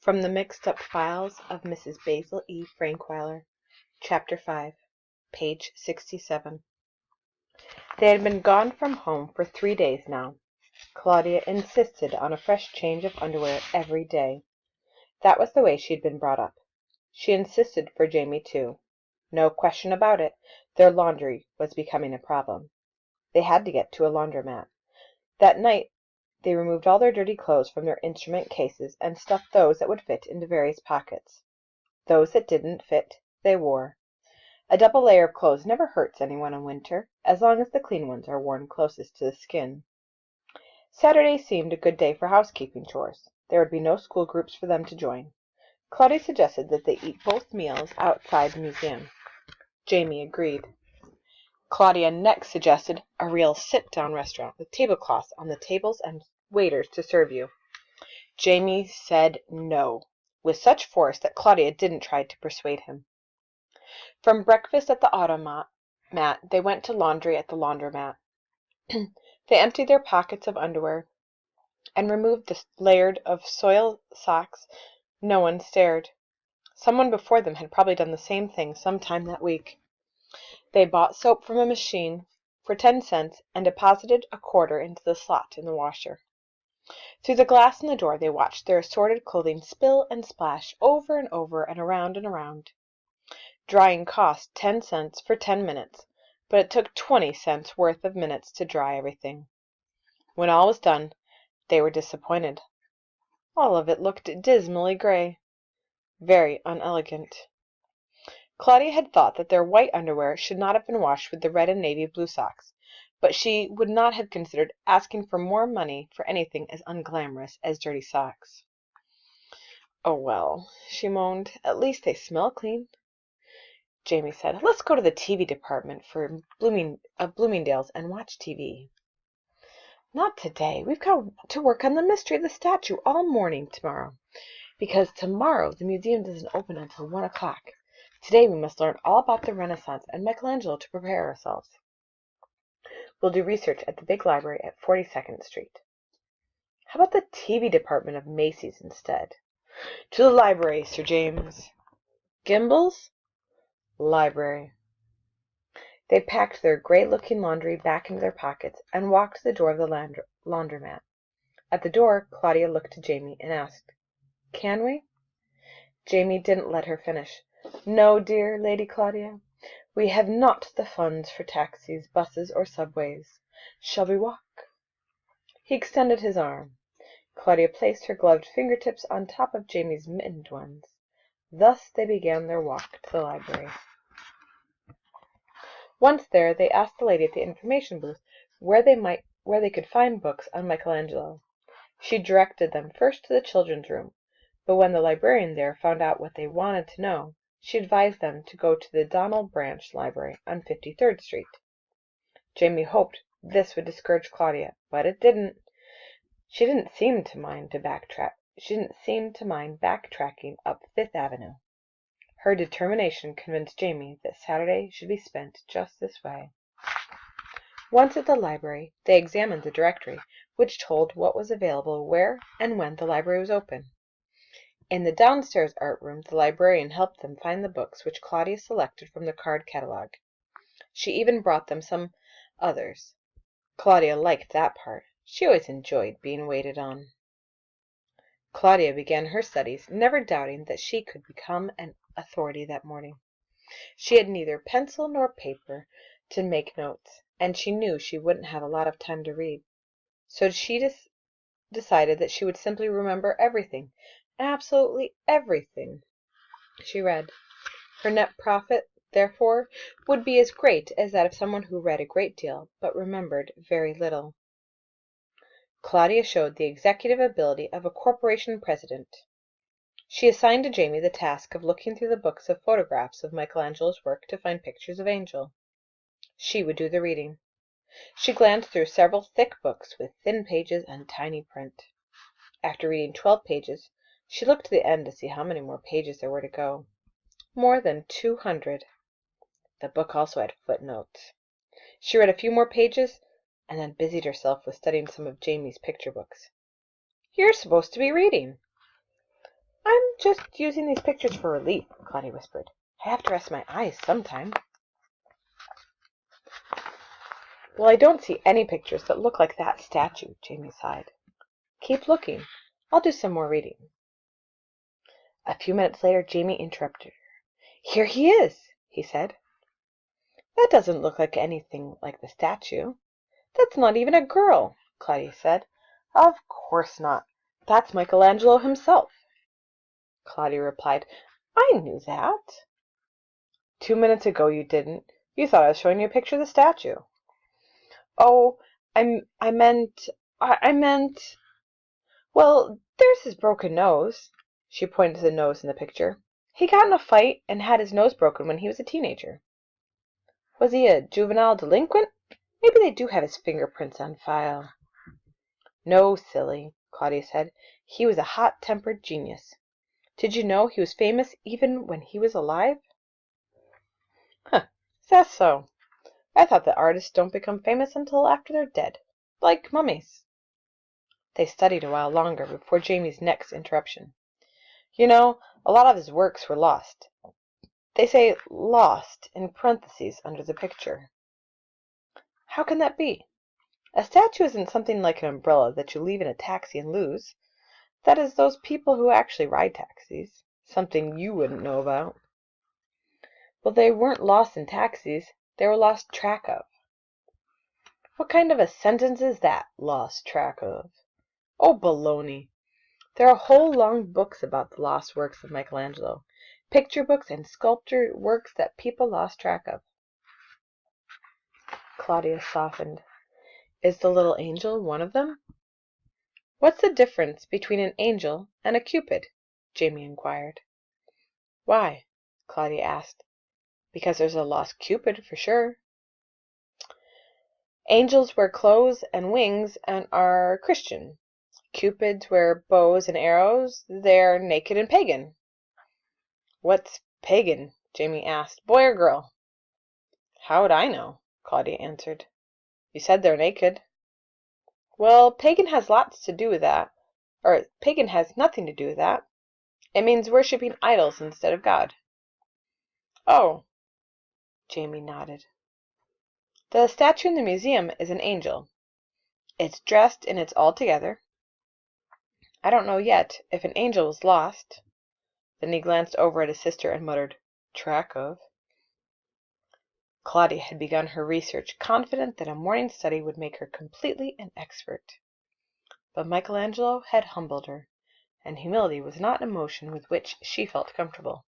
From the mixed-up files of Mrs. Basil E. Frankweiler, Chapter 5, page 67. They had been gone from home for 3 days now. Claudia insisted on a fresh change of underwear every day. That was the way she had been brought up. She insisted for Jamie, too. No question about it, their laundry was becoming a problem. They had to get to a laundromat. That night they removed all their dirty clothes from their instrument cases and stuffed those that would fit into various pockets. Those that didn't fit they wore. A double layer of clothes never hurts anyone in winter, as long as the clean ones are worn closest to the skin. Saturday seemed a good day for housekeeping chores. There would be no school groups for them to join. Claudia suggested that they eat both meals outside the museum. Jamie agreed. Claudia next suggested a real sit-down restaurant with tablecloths on the tables and waiters to serve you. Jamie said no, with such force that Claudia didn't try to persuade him. From breakfast at the automat, they went to laundry at the laundromat. They emptied their pockets of underwear and removed the layer of soiled socks. No one stared. Someone before them had probably done the same thing some time that week. They bought soap from a machine for 10 cents and deposited a quarter into the slot in the washer. Through the glass in the door they watched their assorted clothing spill and splash over and over and around and around. Drying cost 10 cents for 10 minutes, but it took 20 cents worth of minutes to dry everything. When all was done, they were disappointed. All of it looked dismally gray. Very unelegant. Claudia had thought that their white underwear should not have been washed with the red and navy blue socks, but she would not have considered asking for more money for anything as unglamorous as dirty socks. "Oh, well," she moaned, "at least they smell clean." Jamie said, "Let's go to the TV department for Bloomingdale's and watch TV." "Not today. We've got to work on the mystery of the statue all morning tomorrow, because tomorrow the museum doesn't open until 1 o'clock. Today we must learn all about the Renaissance and Michelangelo to prepare ourselves. We'll do research at the big library at 42nd Street. How about the TV department of Macy's instead?" "To the library, Sir James." "Gimbel's?" "Library." They packed their great-looking laundry back into their pockets and walked to the door of the laundromat. At the door, Claudia looked to Jamie and asked, "Can we?" Jamie didn't let her finish. "No, dear Lady Claudia. We have not the funds for taxis, buses, or subways. Shall we walk?" He extended his arm. Claudia placed her gloved fingertips on top of Jamie's mittened ones. Thus they began their walk to the library. Once there, they asked the lady at the information booth where they could find books on Michelangelo. She directed them first to the children's room, but when the librarian there found out what they wanted to know, she advised them to go to the Donald Branch Library on 53rd Street. Jamie hoped this would discourage Claudia, but it didn't. She didn't seem to mind backtracking up Fifth Avenue. Her determination convinced Jamie that Saturday should be spent just this way. Once at the library, they examined the directory, which told what was available where and when the library was open. In the downstairs art room, the librarian helped them find the books which Claudia selected from the card catalogue. She even brought them some others. Claudia liked that part. She always enjoyed being waited on. Claudia began her studies, never doubting that she could become an authority that morning. She had neither pencil nor paper to make notes, and she knew she wouldn't have a lot of time to read. So she decided that she would simply remember everything, absolutely everything she read. Her net profit, therefore, would be as great as that of someone who read a great deal but remembered very little. Claudia showed the executive ability of a corporation president. She assigned to Jamie the task of looking through the books of photographs of Michelangelo's work to find pictures of Angel. She would do the reading. She glanced through several thick books with thin pages and tiny print. After reading 12 pages, she looked to the end to see how many more pages there were to go. More than 200. The book also had footnotes. She read a few more pages and then busied herself with studying some of Jamie's picture books. "You're supposed to be reading." I'm just using these pictures for relief, Claudia whispered. I have to rest my eyes sometime. Well, I don't see any pictures that look like that statue, Jamie sighed. Keep looking. I'll do some more reading. A few minutes later, Jamie interrupted her. Here he is, he said. That doesn't look like anything like the statue. That's not even a girl, Claudia said. Of course not. That's Michelangelo himself. Claudia replied, I knew that. 2 minutes ago you didn't. You thought I was showing you a picture of the statue. Oh, I meant... Well, there's his broken nose. She pointed to the nose in the picture. He got in a fight and had his nose broken when he was a teenager. Was he a juvenile delinquent? Maybe they do have his fingerprints on file. No, silly, Claudia said. He was a hot-tempered genius. Did you know he was famous even when he was alive? Huh, is that so? I thought that artists don't become famous until after they're dead, like mummies. They studied a while longer before Jamie's next interruption. You know, a lot of his works were lost. They say lost in parentheses under the picture. How can that be? A statue isn't something like an umbrella that you leave in a taxi and lose. That is those people who actually ride taxis. Something you wouldn't know about. Well, they weren't lost in taxis. They were lost track of. What kind of a sentence is that, lost track of? Oh, baloney. There are whole long books about the lost works of Michelangelo. Picture books and sculpture works that people lost track of. Claudia softened. Is the little angel one of them? What's the difference between an angel and a cupid? Jamie inquired. Why? Claudia asked. Because there's a lost cupid, for sure. Angels wear clothes and wings and are Christian. Cupids wear bows and arrows. They're naked and pagan. What's pagan? Jamie asked. Boy or girl? How would I know? Claudia answered. You said they're naked. Well, pagan has lots to do with that. Or pagan has nothing to do with that. It means worshipping idols instead of God. Oh. Jamie nodded. The statue in the museum is an angel. It's dressed in its altogether. I don't know yet if an angel was lost. Then he glanced over at his sister and muttered, track of. Claudia had begun her research, confident that a morning study would make her completely an expert. But Michelangelo had humbled her, and humility was not an emotion with which she felt comfortable.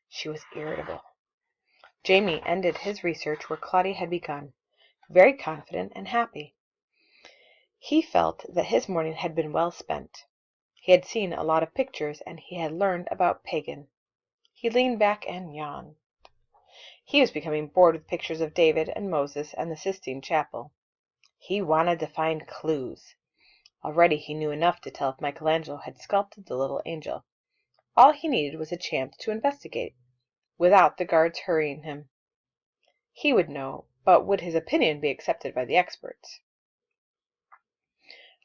She was irritable. Jamie ended his research where Claudia had begun, very confident and happy. He felt that his morning had been well spent. He had seen a lot of pictures, and he had learned about pagan. He leaned back and yawned. He was becoming bored with pictures of David and Moses and the Sistine Chapel. He wanted to find clues. Already he knew enough to tell if Michelangelo had sculpted the little angel. All he needed was a chance to investigate, without the guards hurrying him. He would know, but would his opinion be accepted by the experts?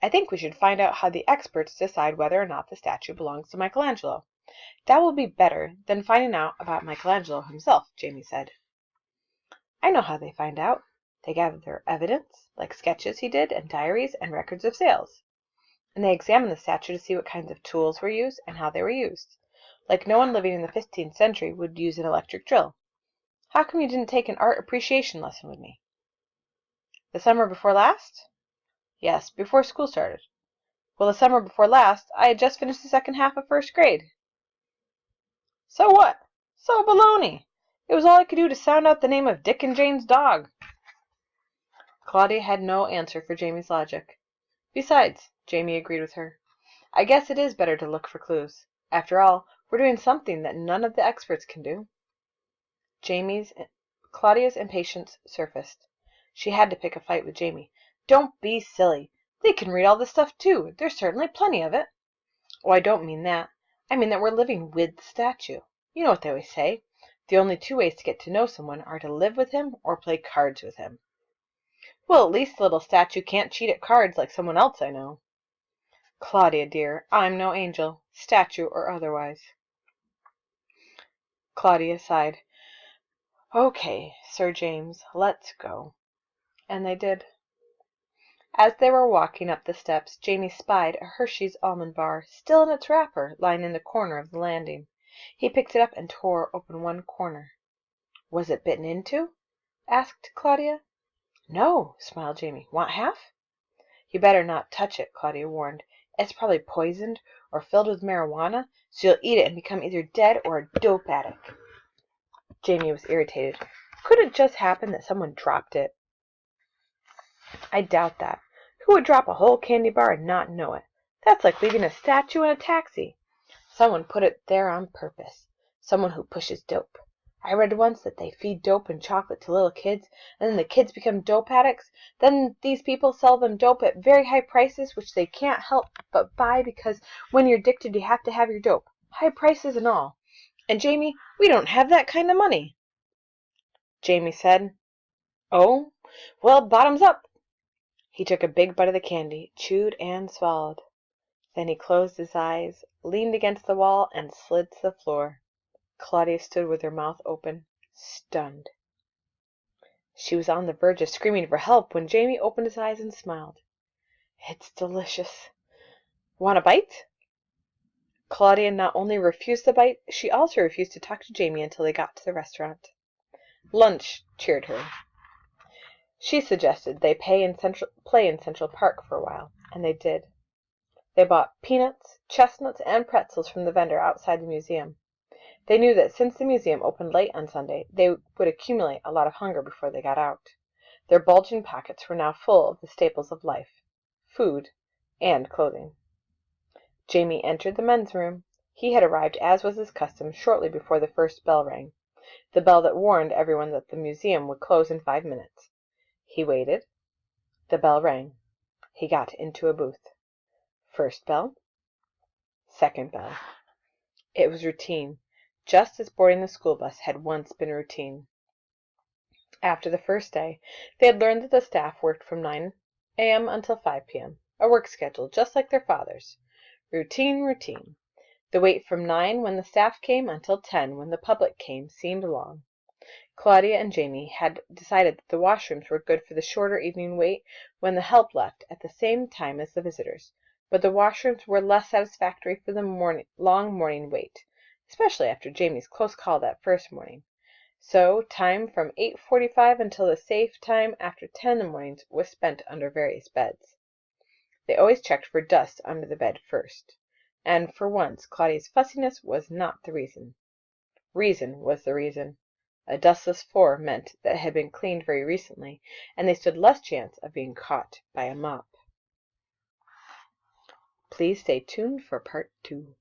I think we should find out how the experts decide whether or not the statue belongs to Michelangelo. That will be better than finding out about Michelangelo himself, Jamie said. I know how they find out. They gather their evidence, like sketches he did, and diaries, and records of sales. And they examine the statue to see what kinds of tools were used and how they were used. Like no one living in the 15th century would use an electric drill. How come you didn't take an art appreciation lesson with me? The summer before last? Yes, before school started. Well, the summer before last, I had just finished the second half of first grade. So what? So baloney. It was all I could do to sound out the name of Dick and Jane's dog. Claudia had no answer for Jamie's logic. Besides, Jamie agreed with her, I guess it is better to look for clues. After all, we're doing something that none of the experts can do. Claudia's impatience surfaced. She had to pick a fight with Jamie. Don't be silly. They can read all this stuff too. There's certainly plenty of it. Oh, I don't mean that. I mean that we're living with the statue. You know what they always say. The only two ways to get to know someone are to live with him or play cards with him. Well, at least the little statue can't cheat at cards like someone else I know. Claudia, dear, I'm no angel, statue or otherwise. Claudia sighed. Okay, Sir James, let's go. And they did. As they were walking up the steps, Jamie spied a Hershey's almond bar, still in its wrapper, lying in the corner of the landing. He picked it up and tore open one corner. Was it bitten into? Asked Claudia. No, smiled Jamie. Want half? You better not touch it, Claudia warned. It's probably poisoned or filled with marijuana, so you'll eat it and become either dead or a dope addict. Jamie was irritated. Could it just happen that someone dropped it? I doubt that. Who would drop a whole candy bar and not know it? That's like leaving a statue in a taxi. Someone put it there on purpose. Someone who pushes dope. I read once that they feed dope and chocolate to little kids, and then the kids become dope addicts. Then these people sell them dope at very high prices, which they can't help but buy because when you're addicted you have to have your dope. High prices and all. And Jamie, we don't have that kind of money. Jamie said, Oh, well, bottoms up. He took a big bite of the candy, chewed and swallowed. Then he closed his eyes, leaned against the wall, and slid to the floor. Claudia stood with her mouth open, stunned. She was on the verge of screaming for help when Jamie opened his eyes and smiled. It's delicious. Want a bite? Claudia not only refused the bite, she also refused to talk to Jamie until they got to the restaurant. Lunch cheered her. She suggested they play in Central Park for a while, and they did. They bought peanuts, chestnuts, and pretzels from the vendor outside the museum. They knew that since the museum opened late on Sunday, they would accumulate a lot of hunger before they got out. Their bulging pockets were now full of the staples of life, food, and clothing. Jamie entered the men's room. He had arrived, as was his custom, shortly before the first bell rang, the bell that warned everyone that the museum would close in 5 minutes. He waited. The bell rang. He got into a booth. First bell. Second bell. It was routine, just as boarding the school bus had once been routine. After the first day, they had learned that the staff worked from 9 a.m. until 5 p.m., a work schedule just like their father's. Routine, routine. The wait from 9 when the staff came until 10 when the public came seemed long. Claudia and Jamie had decided that the washrooms were good for the shorter evening wait when the help left at the same time as the visitors, but the washrooms were less satisfactory for the long morning wait, especially after Jamie's close call that first morning. So time from 8:45 until the safe time after 10 in the mornings was spent under various beds. They always checked for dust under the bed first, and for once Claudia's fussiness was not the reason. Reason was the reason. A dustless floor meant that it had been cleaned very recently, and they stood less chance of being caught by a mop. Please stay tuned for part 2.